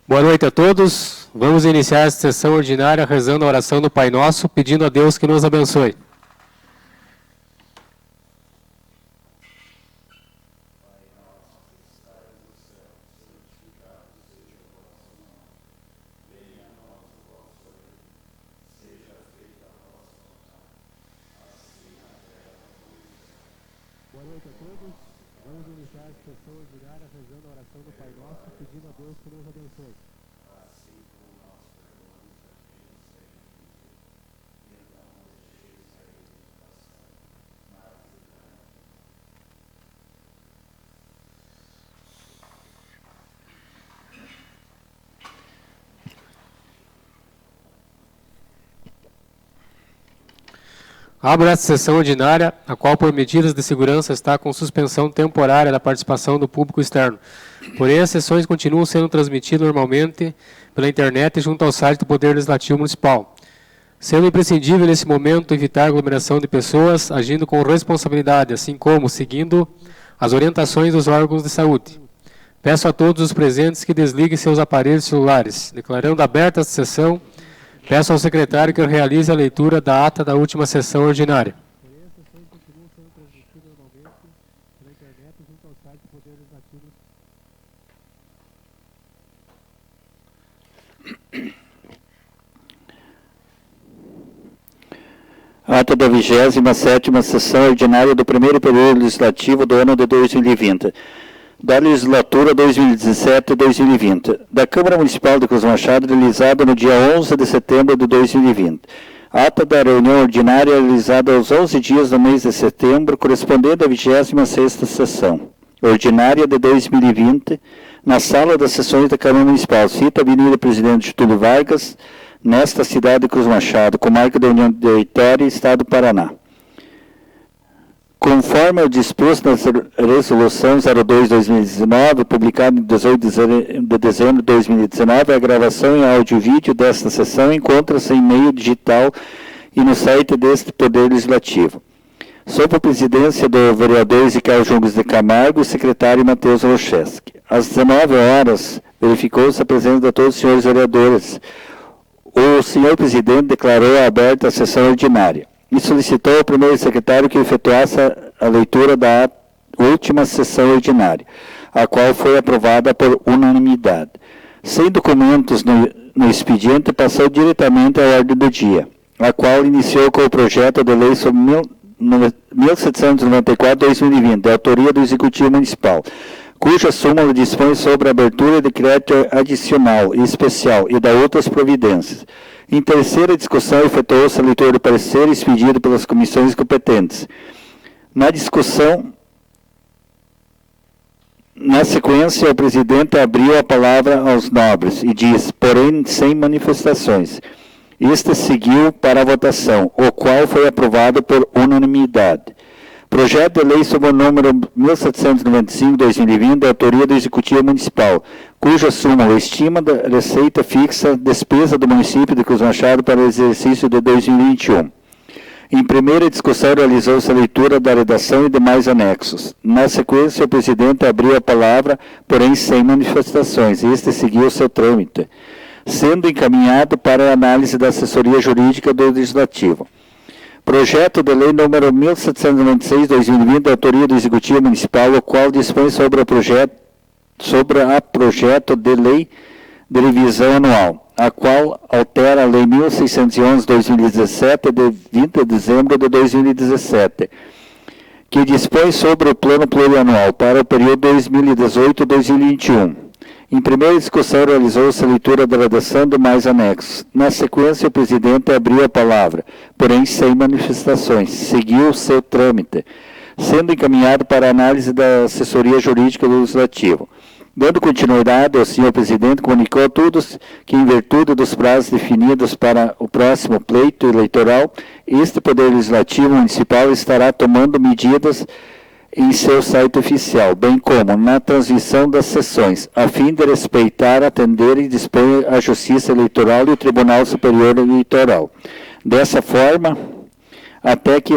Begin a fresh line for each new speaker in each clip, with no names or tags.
Boa noite a todos. Vamos iniciar esta sessão ordinária rezando a oração do Pai Nosso, pedindo a Deus que nos abençoe. Boa noite a todos. Vamos iniciar esta sessão ordinária rezando a oração do Pai Nosso, pedindo a Deus que nos abençoe. Abro esta sessão ordinária, a qual, por medidas de segurança, está com suspensão temporária da participação do público externo. Porém, as sessões continuam sendo transmitidas normalmente pela internet junto ao site do Poder Legislativo Municipal. Sendo imprescindível, nesse momento, evitar aglomeração de pessoas, agindo com responsabilidade, assim como seguindo as orientações dos órgãos de saúde. Peço a todos os presentes que desliguem seus aparelhos celulares. Declarando aberta esta sessão, peço ao secretário que realize a leitura da ata da última sessão ordinária.
Ata da 27ª sessão ordinária do primeiro período legislativo do ano de 2020. Da legislatura 2017-2020, da Câmara Municipal de Cruz Machado, realizada no dia 11 de setembro de 2020. Ata da reunião ordinária realizada aos 11 dias do mês de setembro, correspondendo à 26ª sessão ordinária de 2020, na sala das sessões da Câmara Municipal, cita Avenida Presidente Getúlio Vargas, nesta cidade de Cruz Machado, comarca da União de Itéria, Estado do Paraná. Conforme o disposto na Resolução 02/2019, publicada em 18 de dezembro de 2019, a gravação em áudio e vídeo desta sessão encontra-se em meio digital e no site deste Poder Legislativo. Sob a presidência do vereador Ezequiel Junques de Camargo e secretário Matheus Rocheski. Às 19 horas, verificou-se a presença de todos os senhores vereadores. O senhor presidente declarou aberta a sessão ordinária e solicitou ao primeiro secretário que efetuasse a leitura da última sessão ordinária, a qual foi aprovada por unanimidade. Sem documentos no expediente, passou diretamente à ordem do dia, a qual iniciou com o projeto de lei sobre 1794/2020, de autoria do Executivo Municipal, cuja súmula dispõe sobre a abertura de crédito adicional e especial e da outras providências. Em terceira discussão, efetuou-se a leitura do parecer expedido pelas comissões competentes. Na discussão, na sequência, o presidente abriu a palavra aos nobres e diz, porém, sem manifestações. Este seguiu para a votação, o qual foi aprovado por unanimidade. Projeto de lei sob o número 1795/2020, da autoria do Executivo Municipal, cuja súmula estima da receita fixa despesa do município de Cruz Machado para o exercício de 2021. Em primeira discussão, realizou-se a leitura da redação e demais anexos. Na sequência, o presidente abriu a palavra, porém sem manifestações, e este seguiu seu trâmite, sendo encaminhado para a análise da assessoria jurídica do Legislativo. Projeto de lei número 1796/2020, da autoria do Executivo Municipal, o qual dispõe sobre a projeto de lei de revisão anual, a qual altera a lei 1611/2017, de 20 de dezembro de 2017, que dispõe sobre o plano plurianual para o período 2018-2021. Em primeira discussão, realizou-se a leitura da redação do mais anexos. Na sequência, o presidente abriu a palavra, porém sem manifestações. Seguiu o seu trâmite, sendo encaminhado para a análise da assessoria jurídica do Legislativo. Dando continuidade, o senhor presidente comunicou a todos que, em virtude dos prazos definidos para o próximo pleito eleitoral, este Poder Legislativo Municipal estará tomando medidas em seu site oficial, bem como na transmissão das sessões, a fim de respeitar, atender e dispor a Justiça Eleitoral e o Tribunal Superior Eleitoral. Dessa forma, até que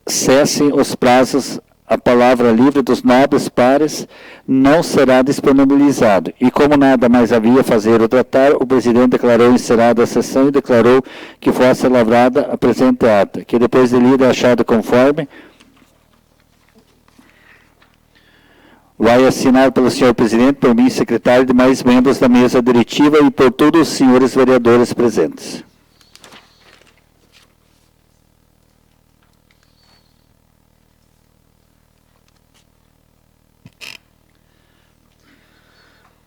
cessem os prazos a palavra livre dos nobres pares não será disponibilizado. E como nada mais havia a fazer ou tratar, o presidente declarou encerrada a sessão e declarou que fosse lavrada a presente ata, que depois de lida achado conforme, vai assinar pelo senhor presidente, por mim, secretário e demais membros da mesa diretiva e por todos os senhores vereadores presentes.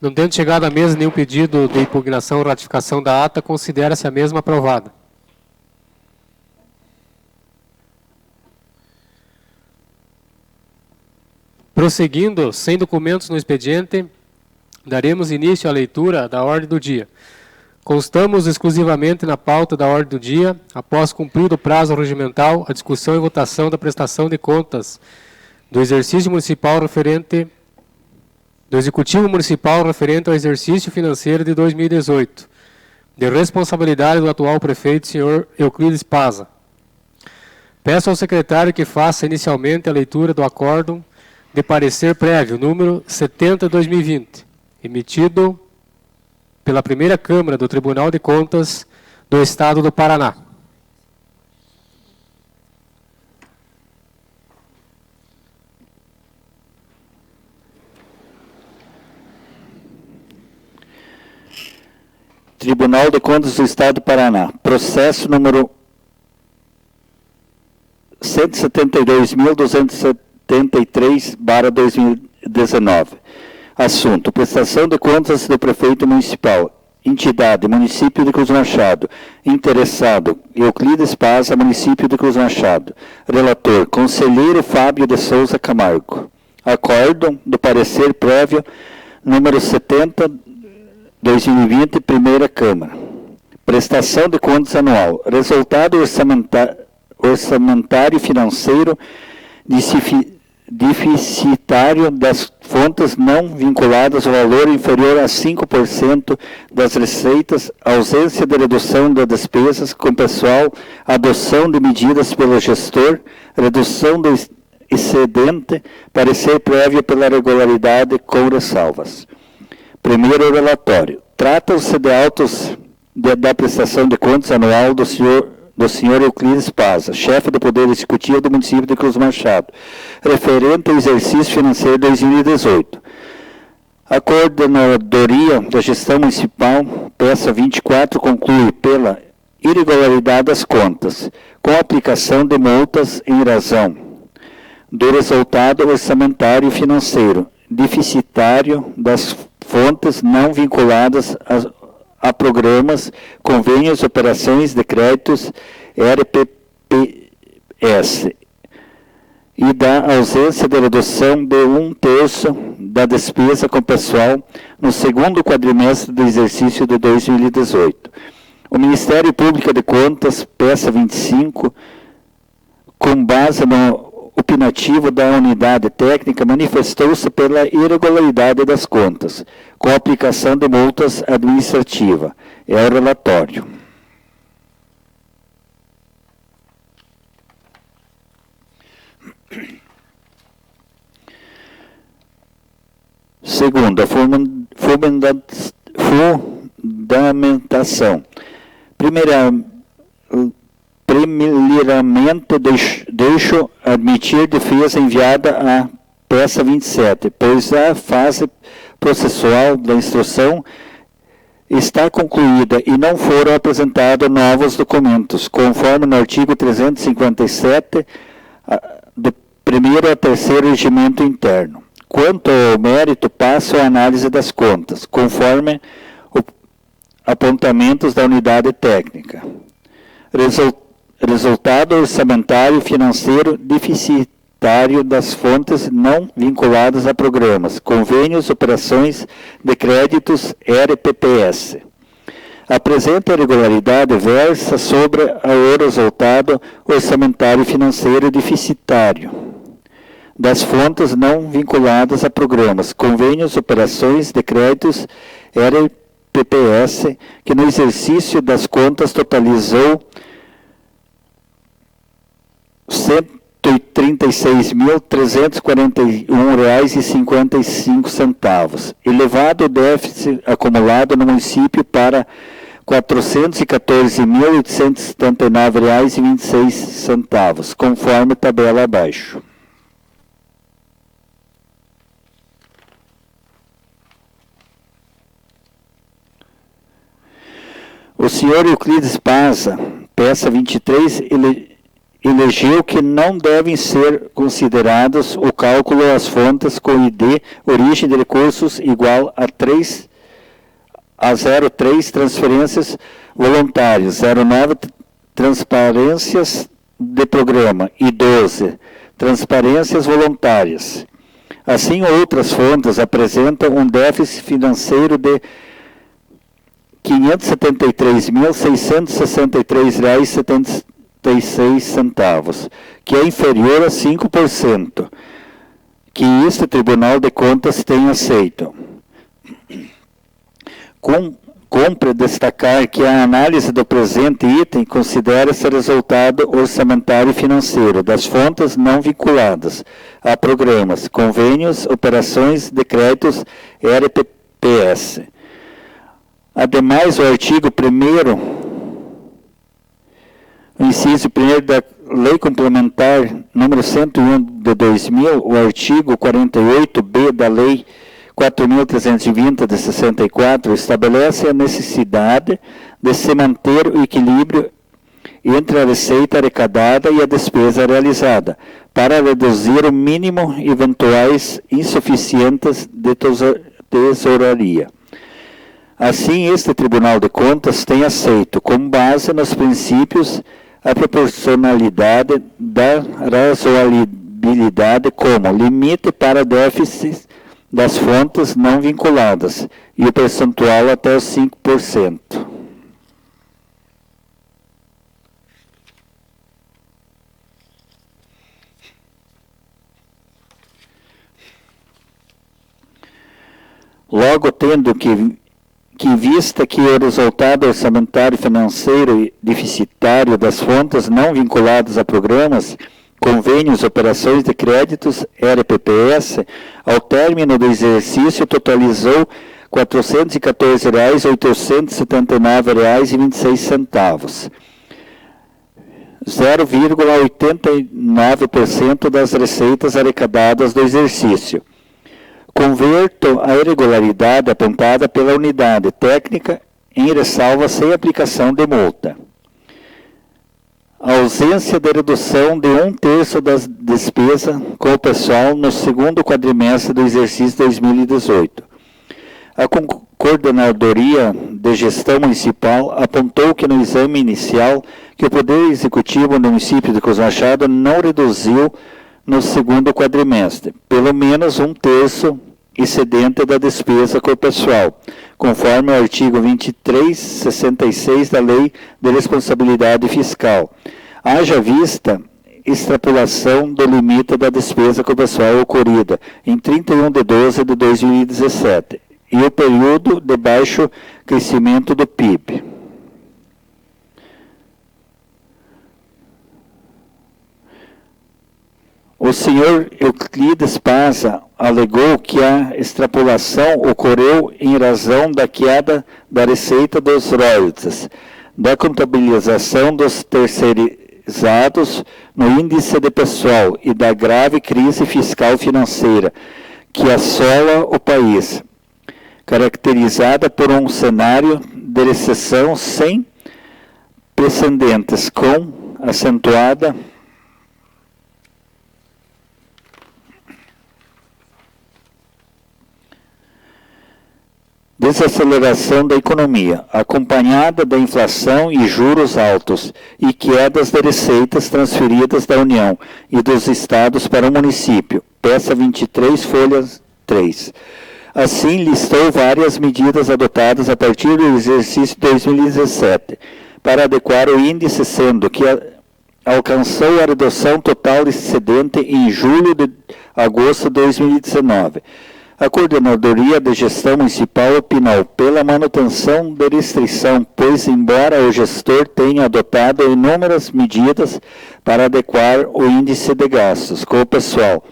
Não tendo chegado à mesa nenhum pedido de impugnação ou ratificação da ata, considera-se a mesma aprovada. Prosseguindo, sem documentos no expediente, daremos início à leitura da ordem do dia. Constamos exclusivamente na pauta da ordem do dia, após cumprido o prazo regimental, a discussão e votação da prestação de contas do exercício municipal referente do Executivo Municipal referente ao exercício financeiro de 2018, de responsabilidade do atual prefeito, senhor Euclides Paza. Peço ao secretário que faça inicialmente a leitura do acórdão de parecer prévio, número 70/2020, emitido pela primeira Câmara do Tribunal de Contas do Estado do Paraná.
Tribunal de Contas do Estado do Paraná. Processo número 172.273/2019. Assunto: prestação de contas do prefeito municipal. Entidade: município de Cruz Machado. Interessado: Euclides Paza, município de Cruz Machado. Relator: conselheiro Fábio de Souza Camargo. Acórdão do parecer prévio número 70/2020, primeira Câmara. Prestação de contas anual. Resultado orçamentário financeiro deficitário das fontes não vinculadas ao valor inferior a 5% das receitas, ausência de redução das despesas com pessoal, adoção de medidas pelo gestor, redução do excedente, parecer prévio pela regularidade com ressalvas. Primeiro relatório. Trata-se de autos da prestação de contas anual do senhor Euclides Paza, chefe do Poder Executivo do município de Cruz Machado, referente ao exercício financeiro 2018. A Coordenadoria da Gestão Municipal, peça 24, conclui pela irregularidade das contas, com aplicação de multas em razão do resultado orçamentário financeiro deficitário das fontes não vinculadas a programas, convênios, operações de créditos, RPPS, e da ausência de redução de 1/3 da despesa com pessoal no segundo quadrimestre do exercício de 2018. O Ministério Público de Contas, peça 25, com base no opinativo da unidade técnica, manifestou-se pela irregularidade das contas, com aplicação de multas administrativas. É o relatório. Segundo, a fundamentação. Primeiramente, deixo admitir defesa enviada à peça 27, pois a fase processual da instrução está concluída e não foram apresentados novos documentos, conforme no artigo 357 do 1º a 3º regimento interno. Quanto ao mérito, passo à análise das contas, conforme apontamentos da unidade técnica. Resultado orçamentário financeiro deficitário das fontes não vinculadas a programas, convênios, operações de créditos, RPPS. A presente irregularidade versa sobre o resultado orçamentário financeiro deficitário das fontes não vinculadas a programas, convênios, operações de créditos, RPPS, que no exercício das contas totalizou R$36.341,55. Elevado o déficit acumulado no município para R$414.879,26, conforme tabela abaixo. O senhor Euclides Paza, peça 23, elegeu que não devem ser considerados o cálculo das fontes com ID, origem de recursos, igual a 0,3 transferências voluntárias, 0,9 transparências de programa e 12 transparências voluntárias. Assim, outras fontes apresentam um déficit financeiro de R$573.663,76, que é inferior a 5%, que este Tribunal de Contas tem aceito. Cumpre destacar que a análise do presente item considera-se resultado orçamentário e financeiro das fontes não vinculadas a programas, convênios, operações de créditos RPPS. Ademais, o artigo 1º, o inciso 1º da Lei Complementar número 101 de 2000, o artigo 48B da Lei 4.320 de 64, estabelece a necessidade de se manter o equilíbrio entre a receita arrecadada e a despesa realizada, para reduzir o mínimo eventuais insuficientes de tesouraria. Assim, este Tribunal de Contas tem aceito, com base nos princípios, a proporcionalidade da razoabilidade como limite para déficits das fontes não vinculadas e o percentual até os 5%. Logo, tendo que vista que o resultado orçamentário financeiro deficitário das fontes não vinculadas a programas, convênios, operações de créditos, RPPS, ao término do exercício totalizou R$ 414.879,26, 0,89% das receitas arrecadadas do exercício. Converto a irregularidade apontada pela unidade técnica em ressalva sem aplicação de multa. A ausência de redução de 1/3 das despesas com o pessoal no segundo quadrimestre do exercício 2018. A Coordenadoria de Gestão Municipal apontou que no exame inicial que o Poder Executivo do município de Cruz Machado não reduziu no segundo quadrimestre, pelo menos 1/3 excedente da despesa com o pessoal, conforme o artigo 2366 da Lei de Responsabilidade Fiscal. Haja vista extrapolação do limite da despesa com o pessoal ocorrida em 31 de 12 de 2017 e o período de baixo crescimento do PIB. O senhor Euclides Paza alegou que a extrapolação ocorreu em razão da queda da receita dos royalties, da contabilização dos terceirizados no índice de pessoal e da grave crise fiscal financeira que assola o país, caracterizada por um cenário de recessão sem precedentes, com acentuada desaceleração da economia, acompanhada da inflação e juros altos, e quedas de receitas transferidas da União e dos estados para o município. Peça 23, folha 3. Assim, listou várias medidas adotadas a partir do exercício 2017, para adequar o índice, sendo que alcançou a redução total excedente em julho de agosto de 2019. A Coordenadoria de Gestão Municipal opinou pela manutenção da restrição, pois, embora o gestor tenha adotado inúmeras medidas para adequar o índice de gastos com o pessoal,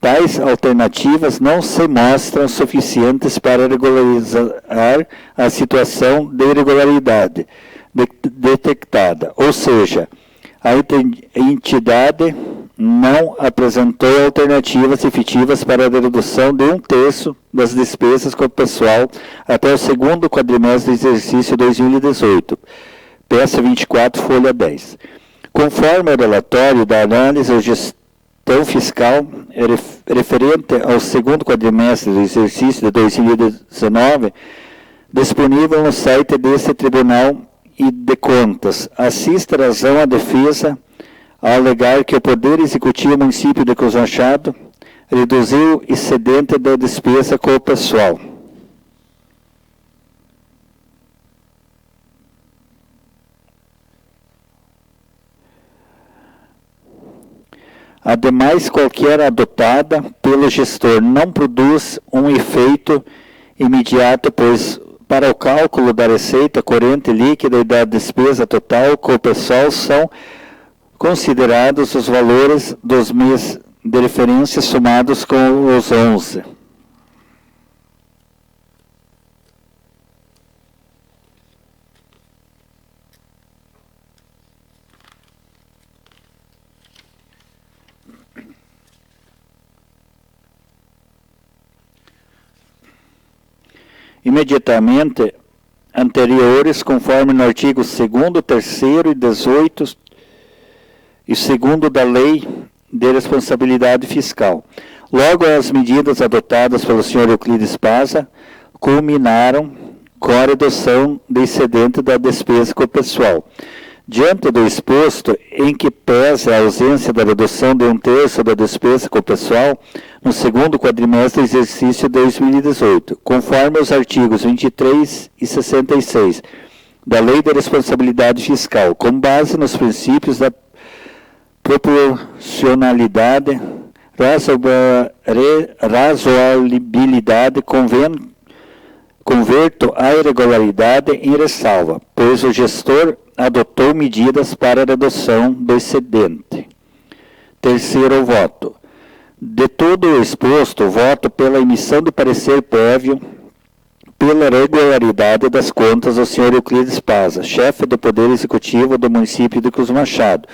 tais alternativas não se mostram suficientes para regularizar a situação de irregularidade detectada, ou seja, a entidade não apresentou alternativas efetivas para a redução de 1/3 das despesas com o pessoal até o segundo quadrimestre do exercício 2018. Peça 24, folha 10. Conforme o relatório da análise de gestão fiscal referente ao segundo quadrimestre do exercício de 2019, disponível no site deste Tribunal e de Contas, assista razão à defesa ao alegar que o Poder Executivo do município de Cruz Machado reduziu o excedente da despesa com o pessoal. Ademais, qualquer adotada pelo gestor não produz um efeito imediato, pois para o cálculo da receita corrente líquida e da despesa total com o pessoal são considerados os valores dos meses de referência somados com os 11. Imediatamente anteriores, conforme no artigo 2º, 3º e 18 e 2º da Lei de Responsabilidade Fiscal. Logo, as medidas adotadas pelo senhor Euclides Paza culminaram com a redução do excedente da despesa com o pessoal. Diante do exposto, em que pese a ausência da redução de 1/3 da despesa com o pessoal no segundo quadrimestre do exercício 2018, conforme os artigos 23 e 66 da Lei de Responsabilidade Fiscal, com base nos princípios da proporcionalidade, razoabilidade, converto a irregularidade em ressalva, pois o gestor adotou medidas para a redução do excedente. Terceiro voto. De todo o exposto, voto pela emissão de parecer prévio pela regularidade das contas do senhor Euclides Paza, chefe do Poder Executivo do município de Cruz Machado,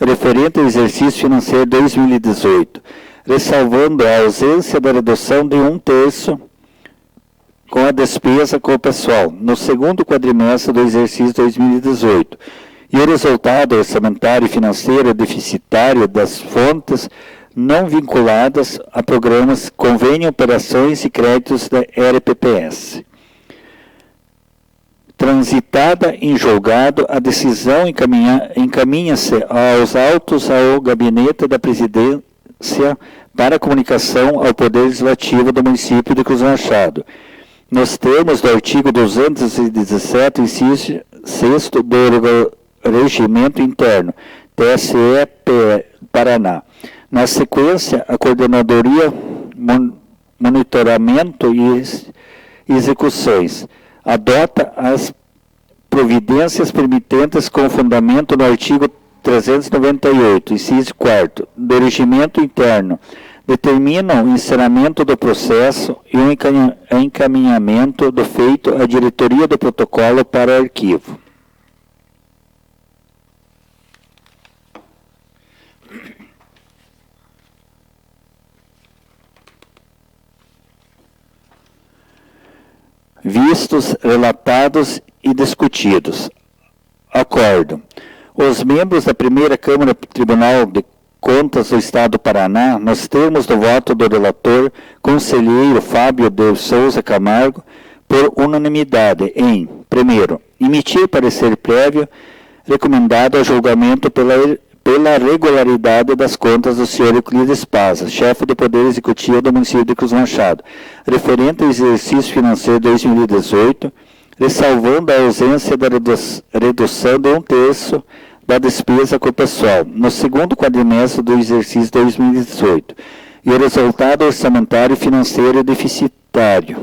referente ao exercício financeiro 2018, ressalvando a ausência da redução de 1/3 com a despesa com o pessoal no segundo quadrimestre do exercício 2018 e o resultado orçamentário e financeiro deficitário das fontes não vinculadas a programas, convênio, operações e créditos da RPPS. Transitada em julgado, a decisão encaminha-se aos autos ao gabinete da presidência para comunicação ao Poder Legislativo do município de Cruz Machado, nos termos do artigo 217, inciso 6º do Regimento Interno, TSE Paraná. Na sequência, a Coordenadoria Monitoramento e Execuções adota as providências permitentes com fundamento no artigo 398, inciso 4º, do Regimento Interno, determina o encerramento do processo e o encaminhamento do feito à diretoria do protocolo para arquivo. Vistos, relatados e discutidos. Acordo. Os membros da primeira Câmara Tribunal de Contas do Estado do Paraná, nos termos do voto do relator, conselheiro Fábio de Souza Camargo, por unanimidade em, primeiro, emitir parecer prévio recomendado ao julgamento pela regularidade das contas do senhor Euclides Paza, chefe do Poder Executivo do município de Cruz Machado, referente ao exercício financeiro 2018, ressalvando a ausência da redução de 1/3 da despesa com o pessoal no segundo quadrimestre do exercício 2018, e o resultado orçamentário e financeiro deficitário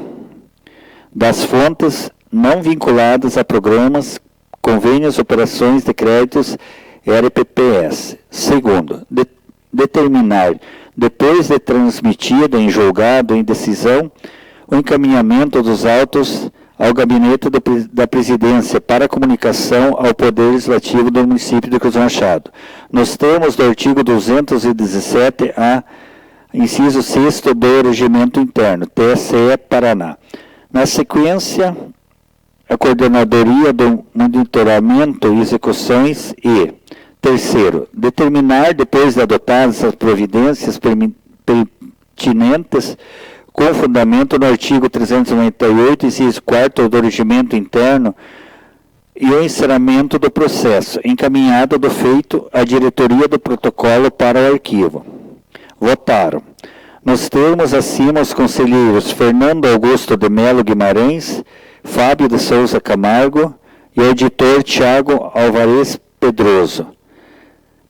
das fontes não vinculadas a programas, convênios, operações de créditos RPPS. Segundo, determinar, depois de transmitida em julgado em decisão, o encaminhamento dos autos ao gabinete da presidência para comunicação ao Poder Legislativo do município de Cruz Machado, nos termos do artigo 217-A, inciso 6º do Regimento Interno, TSE Paraná. Na sequência, a Coordenadoria do Monitoramento e Execuções e, terceiro, determinar, depois de adotadas as providências pertinentes, com fundamento no artigo 398, inciso 4º do Regimento Interno, e o encerramento do processo, encaminhado do feito à diretoria do protocolo para o arquivo. Votaram, nos termos acima, os conselheiros Fernando Augusto de Melo Guimarães, Fábio de Souza Camargo e o editor Tiago Alvarez Pedroso.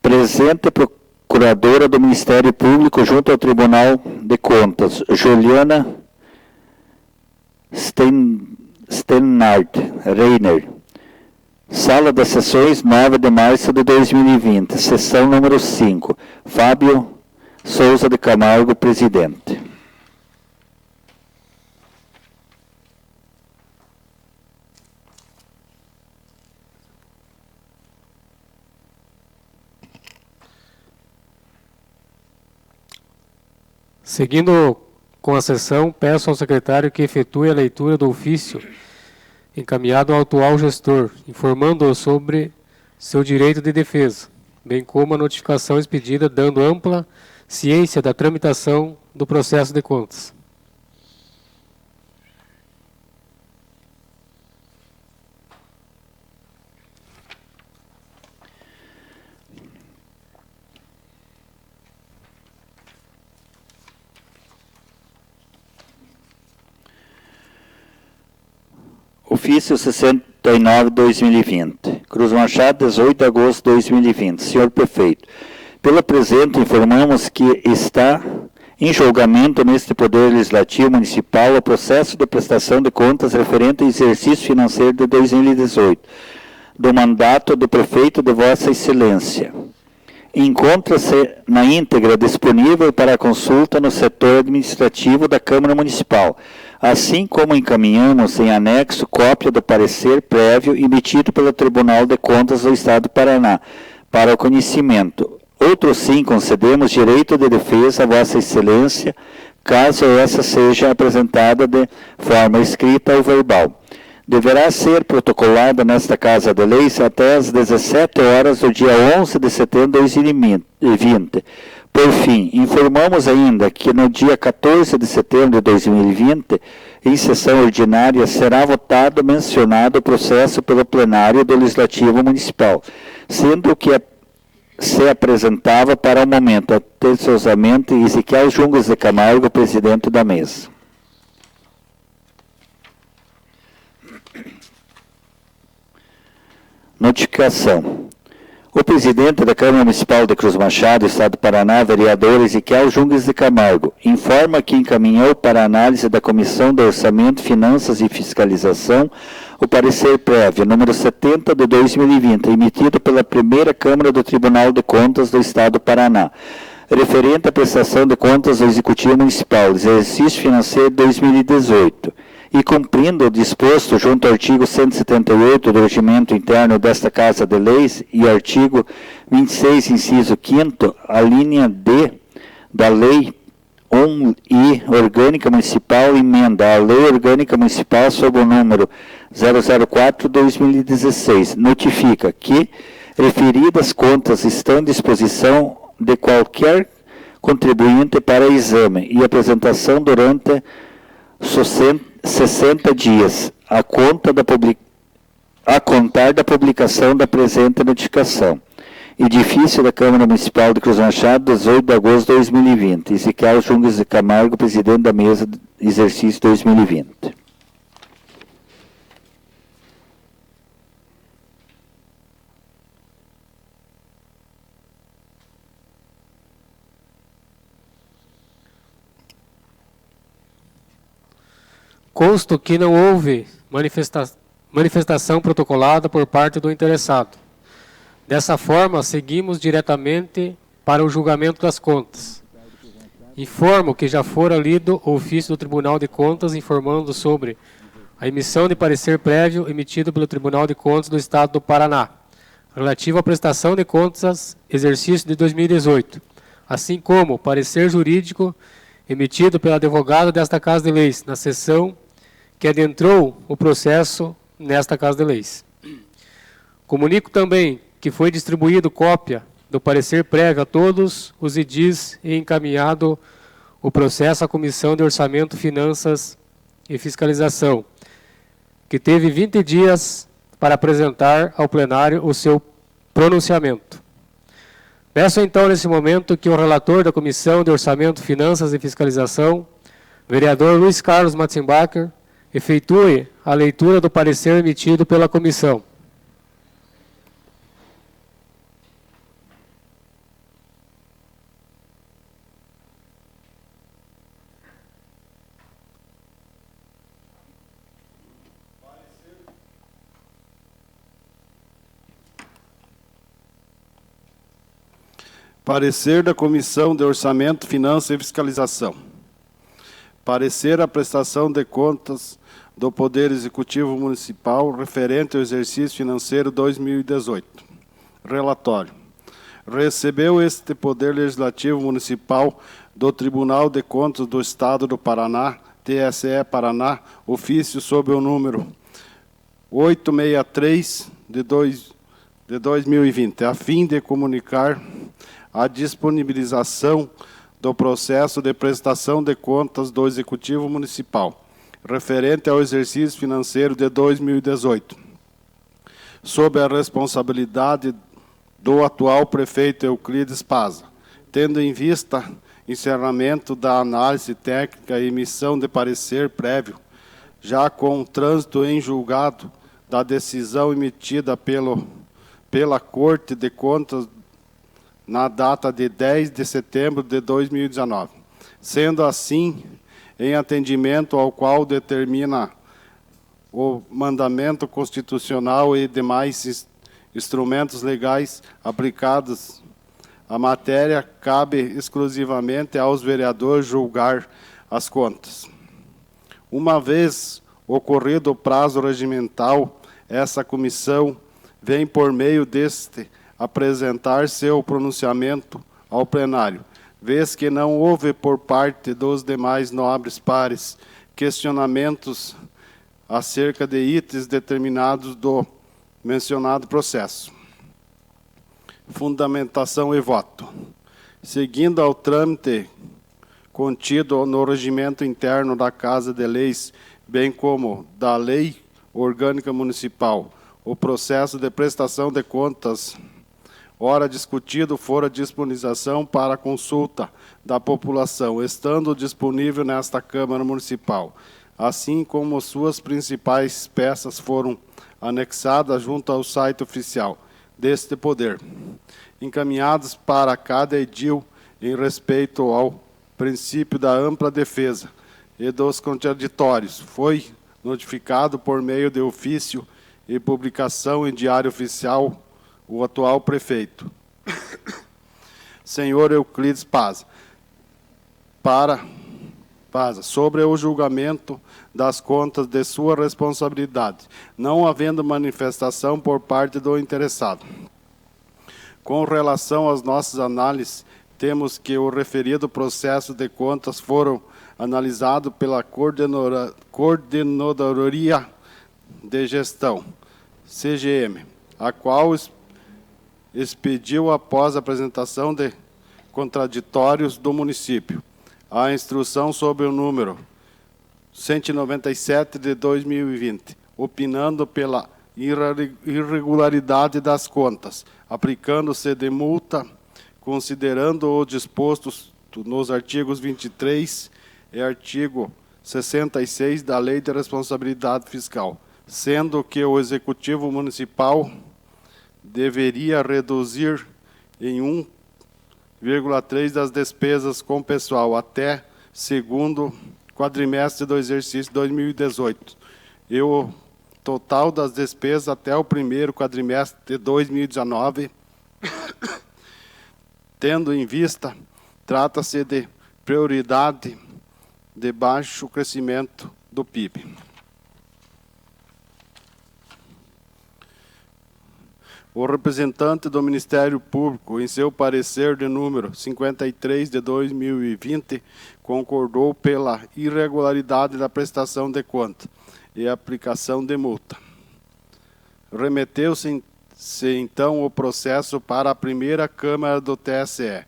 Presente procuradora do Ministério Público junto ao Tribunal de Contas, Juliana Steinhardt Reiner. Sala das Sessões, 9 de março de 2020, sessão número 5. Fábio Souza de Camargo, presidente.
Seguindo com a sessão, peço ao secretário que efetue a leitura do ofício encaminhado ao atual gestor, informando-o sobre seu direito de defesa, bem como a notificação expedida dando ampla ciência da tramitação do processo de contas.
Ofício 69/2020. Cruz Machado, 18 de agosto de 2020. Senhor Prefeito, pelo presente informamos que está em julgamento neste Poder Legislativo Municipal o processo de prestação de contas referente ao exercício financeiro de 2018, do mandato do Prefeito de Vossa Excelência. Encontra-se na íntegra disponível para consulta no setor administrativo da Câmara Municipal, assim como encaminhamos em anexo cópia do parecer prévio emitido pelo Tribunal de Contas do Estado do Paraná, para o conhecimento. Outro sim, concedemos direito de defesa a Vossa Excelência, caso essa seja apresentada de forma escrita ou verbal. Deverá ser protocolada nesta Casa de Leis até às 17 horas do dia 11 de setembro de 2020. Por fim, informamos ainda que no dia 14 de setembro de 2020, em sessão ordinária, será votado mencionado o processo pelo plenário do Legislativo Municipal, sendo que se apresentava para o momento atenciosamente Ezequiel Jungas de Camargo, presidente da mesa. Notificação. O presidente da Câmara Municipal de Cruz Machado, Estado do Paraná, vereador Ezequiel Jungas de Camargo, informa que encaminhou para a análise da Comissão de Orçamento, Finanças e Fiscalização o parecer prévio, número 70 de 2020, emitido pela primeira Câmara do Tribunal de Contas do Estado do Paraná, referente à prestação de contas do Executivo Municipal, exercício financeiro 2018. E cumprindo o disposto junto ao artigo 178 do Regimento Interno desta Casa de Leis e o artigo 26, inciso 5º, a linha D da Lei 1I Orgânica Municipal, emenda a Lei Orgânica Municipal sob o número 004/2016, notifica que referidas contas estão à disposição de qualquer contribuinte para exame e apresentação durante 60 dias, a contar da publicação da presente notificação. Edifício da Câmara Municipal de Cruz Machado, 18 de agosto de 2020. Ezequiel Jungas de Camargo, presidente da mesa de exercício 2020.
Consto que não houve manifestação protocolada por parte do interessado. Dessa forma, seguimos diretamente para o julgamento das contas. Informo que já fora lido o ofício do Tribunal de Contas informando sobre a emissão de parecer prévio emitido pelo Tribunal de Contas do Estado do Paraná, relativo à prestação de contas exercício de 2018, assim como parecer jurídico emitido pelo advogado desta Casa de Leis, na sessão que adentrou o processo nesta Casa de Leis. Comunico também que foi distribuído cópia do parecer prévio a todos os edis e encaminhado o processo à Comissão de Orçamento, Finanças e Fiscalização, que teve 20 dias para apresentar ao plenário o seu pronunciamento. Peço então, nesse momento, que o relator da Comissão de Orçamento, Finanças e Fiscalização, vereador Luiz Carlos Matzenbacher, efetue a leitura do parecer emitido pela comissão.
Parecer da Comissão de Orçamento, Finanças e Fiscalização. Parecer a prestação de contas do Poder Executivo Municipal referente ao exercício financeiro 2018. Relatório. Recebeu este Poder Legislativo Municipal do Tribunal de Contas do Estado do Paraná, TSE Paraná, ofício sob o número 863 de 2020, a fim de comunicar a disponibilização do processo de prestação de contas do Executivo Municipal, referente ao exercício financeiro de 2018, sob a responsabilidade do atual prefeito Euclides Paza, tendo em vista encerramento da análise técnica e emissão de parecer prévio, já com o trânsito em julgado da decisão emitida pela Corte de Contas na data de 10 de setembro de 2019, sendo assim, em atendimento ao qual determina o mandamento constitucional e demais instrumentos legais aplicados à matéria, cabe exclusivamente aos vereadores julgar as contas. Uma vez ocorrido o prazo regimental, essa comissão vem, por meio deste, apresentar seu pronunciamento ao plenário, vez que não houve por parte dos demais nobres pares questionamentos acerca de itens determinados do mencionado processo. Fundamentação e voto. Seguindo ao trâmite contido no regimento interno da Casa de Leis, bem como da Lei Orgânica Municipal, o processo de prestação de contas, ora discutido, fora disponibilização para consulta da população, estando disponível nesta Câmara Municipal, assim como suas principais peças foram anexadas junto ao site oficial deste poder, encaminhados para cada edil em respeito ao princípio da ampla defesa e dos contraditórios, foi notificado por meio de ofício e publicação em Diário Oficial o atual prefeito, senhor Euclides Paza, sobre o julgamento das contas de sua responsabilidade, não havendo manifestação por parte do interessado. Com relação às nossas análises, temos que o referido processo de contas foram analisados pela Coordenadoria de Gestão, CGM, a qual expediu, após a apresentação de contraditórios do município, a instrução sob o número 197 de 2020, opinando pela irregularidade das contas, aplicando-se de multa, considerando o disposto nos artigos 23 e artigo 66 da Lei de Responsabilidade Fiscal, sendo que o Executivo Municipal deveria reduzir em 1,3% das despesas com pessoal, até segundo quadrimestre do exercício 2018 e o total das despesas até o primeiro quadrimestre de 2019, tendo em vista, trata-se de prioridade de baixo crescimento do PIB. O representante do Ministério Público, em seu parecer de número 53 de 2020, concordou pela irregularidade da prestação de conta e aplicação de multa. Remeteu-se então o processo para a primeira Câmara do TSE,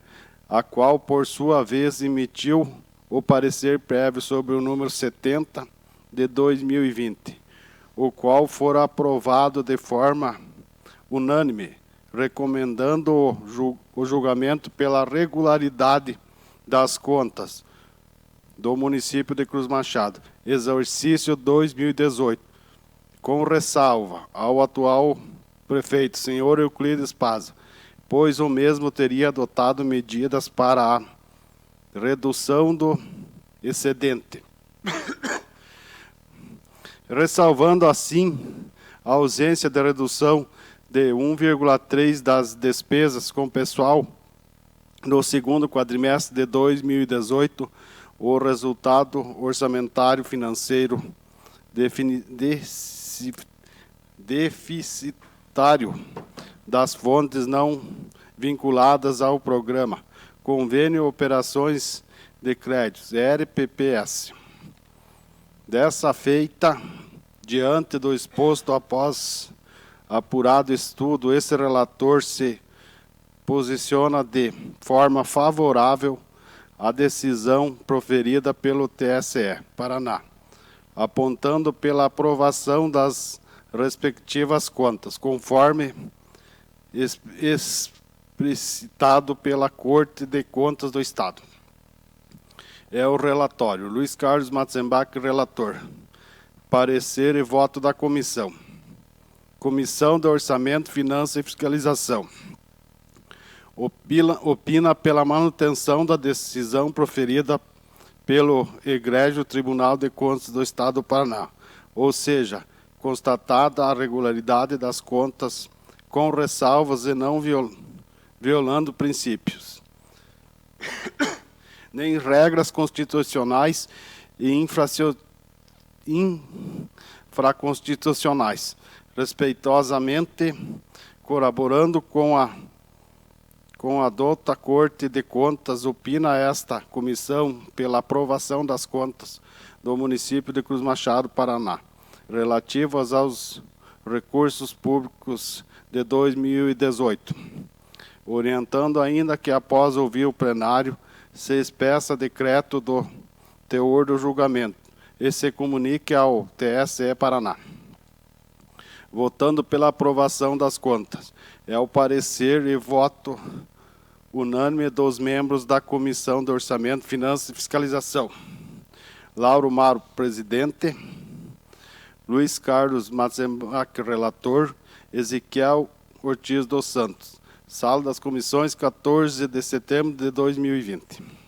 a qual, por sua vez, emitiu o parecer prévio sobre o número 70 de 2020, o qual fora aprovado de forma unânime, recomendando o julgamento pela regularidade das contas do município de Cruz Machado, exercício 2018, com ressalva ao atual prefeito, senhor Euclides Paza, pois o mesmo teria adotado medidas para a redução do excedente, ressalvando assim a ausência de redução de 1,3% das despesas com pessoal no segundo quadrimestre de 2018, o resultado orçamentário financeiro deficitário das fontes não vinculadas ao programa, convênio operações de créditos, RPPS. Dessa feita, diante do exposto após apurado estudo, esse relator se posiciona de forma favorável à decisão proferida pelo TSE Paraná, apontando pela aprovação das respectivas contas, conforme explicitado pela Corte de Contas do Estado. É o relatório. Luiz Carlos Matzenbach, relator. Parecer e voto da comissão. Comissão de Orçamento, Finanças e Fiscalização. Opina pela manutenção da decisão proferida pelo egrégio Tribunal de Contas do Estado do Paraná, ou seja, constatada a regularidade das contas com ressalvas e não violando princípios, nem regras constitucionais e infraconstitucionais, respeitosamente colaborando com a dota Corte de Contas, opina esta comissão pela aprovação das contas do município de Cruz Machado, Paraná, relativas aos recursos públicos de 2018, orientando ainda que, após ouvir o plenário, se expeça decreto do teor do julgamento e se comunique ao TSE Paraná. Votando pela aprovação das contas, é o parecer e voto unânime dos membros da Comissão de Orçamento, Finanças e Fiscalização. Lauro Maro, presidente. Luiz Carlos Matzenbach, relator. Ezequiel Ortiz dos Santos. Sala das Comissões, 14 de setembro de 2020.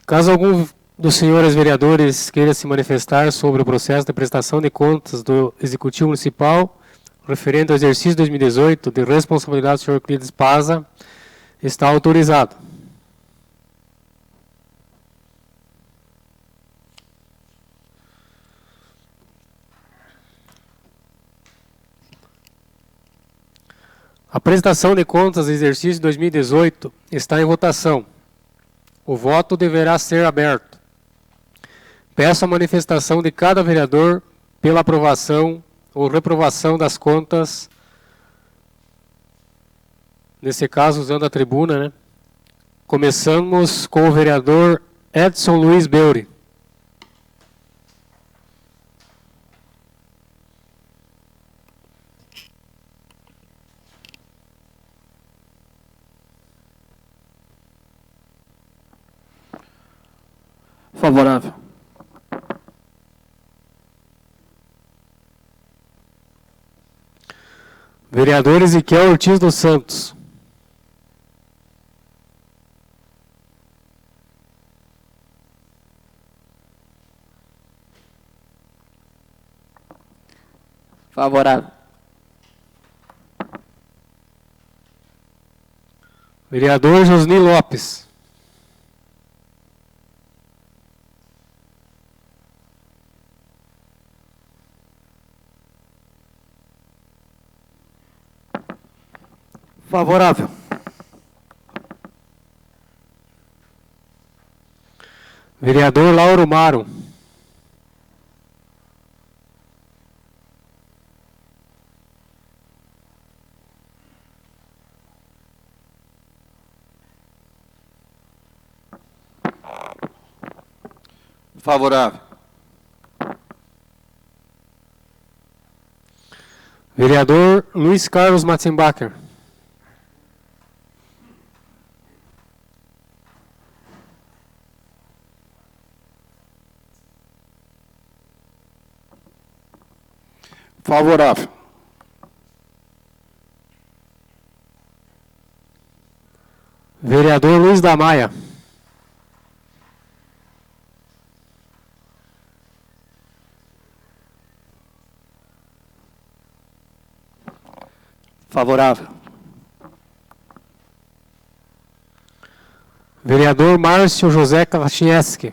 Caso algum dos senhores vereadores queira se manifestar sobre o processo de prestação de contas do Executivo Municipal referente ao exercício 2018 de responsabilidade do senhor Euclides Paza, está autorizado. A prestação de contas do exercício 2018 está em votação. O voto deverá ser aberto. Peço a manifestação de cada vereador pela aprovação ou reprovação das contas, nesse caso usando a tribuna, né? Começamos com o vereador Edson Luiz Beuri.
Favorável.
Vereador Ezequiel Ortiz dos Santos.
Favorável.
Vereador Josni Lopes.
Favorável.
Vereador Lauro Maro.
Favorável.
Vereador Luiz Carlos Matzenbacher.
Favorável.
Vereador Luiz da Maia.
Favorável.
Vereador Márcio José Kawachniewski.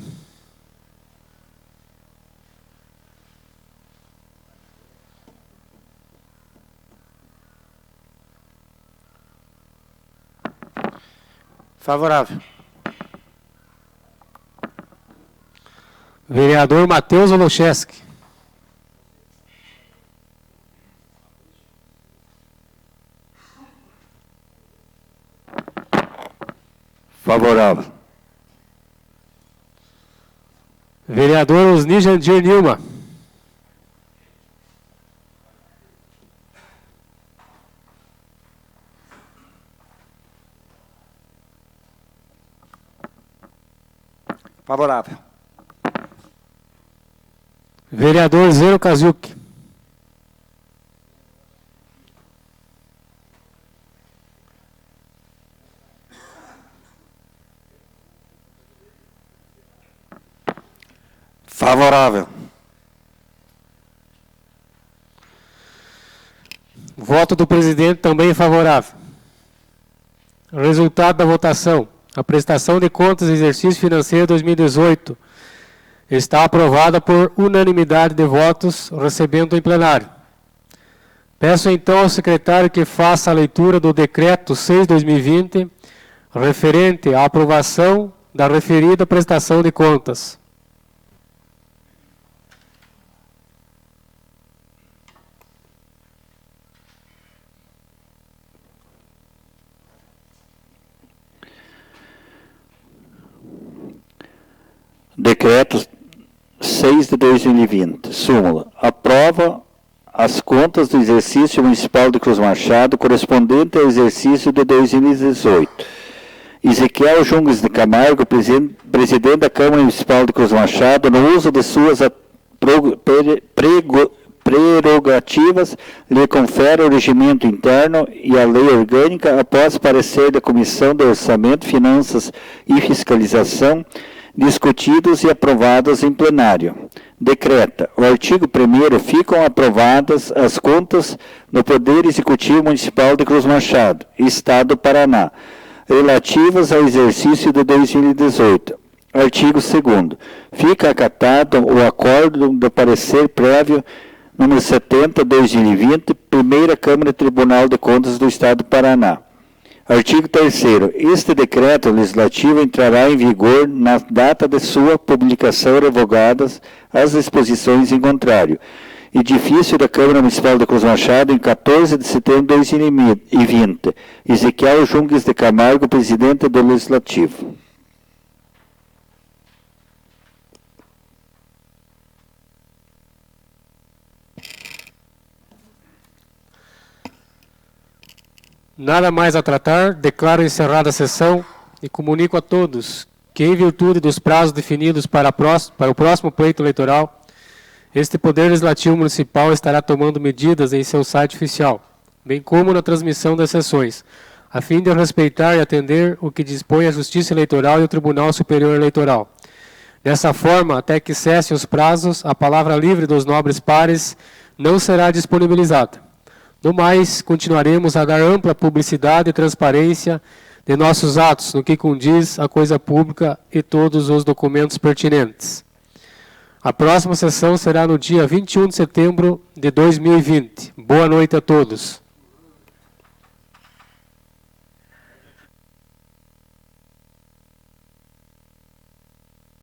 Favorável.
Vereador Matheus Oloszewski.
Favorável.
Vereador Osni Jandir Nilma.
Favorável.
Vereador Zeno Kazuki.
Favorável.
Voto do presidente também favorável. Resultado da votação. A prestação de contas do exercício financeiro 2018 está aprovada por unanimidade de votos, recebendo em plenário. Peço então ao secretário que faça a leitura do decreto 6/2020, referente à aprovação da referida prestação de contas.
Decreto 6 de 2020. Súmula. Aprova as contas do exercício municipal de Cruz Machado correspondente ao exercício de 2018. Ezequiel Junges de Camargo, presidente da Câmara Municipal de Cruz Machado, no uso de suas prerrogativas, lhe confere o regimento interno e a lei orgânica, após parecer da Comissão de Orçamento, Finanças e Fiscalização, discutidos e aprovados em plenário. Decreta. O artigo 1º ficam aprovadas as contas no Poder Executivo Municipal de Cruz Machado, Estado do Paraná, relativas ao exercício de 2018. Artigo 2º. Fica acatado o acordo do parecer prévio número 70/2020, Primeira Câmara Tribunal de Contas do Estado do Paraná. Artigo 3º. Este decreto legislativo entrará em vigor na data de sua publicação, revogadas as disposições em contrário. Edifício da Câmara Municipal de Cruz Machado, em 14 de setembro de 2020. Ezequiel Junges de Camargo, presidente do Legislativo.
Nada mais a tratar, declaro encerrada a sessão e comunico a todos que, em virtude dos prazos definidos para o próximo pleito eleitoral, este Poder Legislativo Municipal estará tomando medidas em seu site oficial, bem como na transmissão das sessões, a fim de respeitar e atender o que dispõe a Justiça Eleitoral e o Tribunal Superior Eleitoral. Dessa forma, até que cessem os prazos, a palavra livre dos nobres pares não será disponibilizada. No mais, continuaremos a dar ampla publicidade e transparência de nossos atos, no que condiz à coisa pública e todos os documentos pertinentes. A próxima sessão será no dia 21 de setembro de 2020. Boa noite a todos.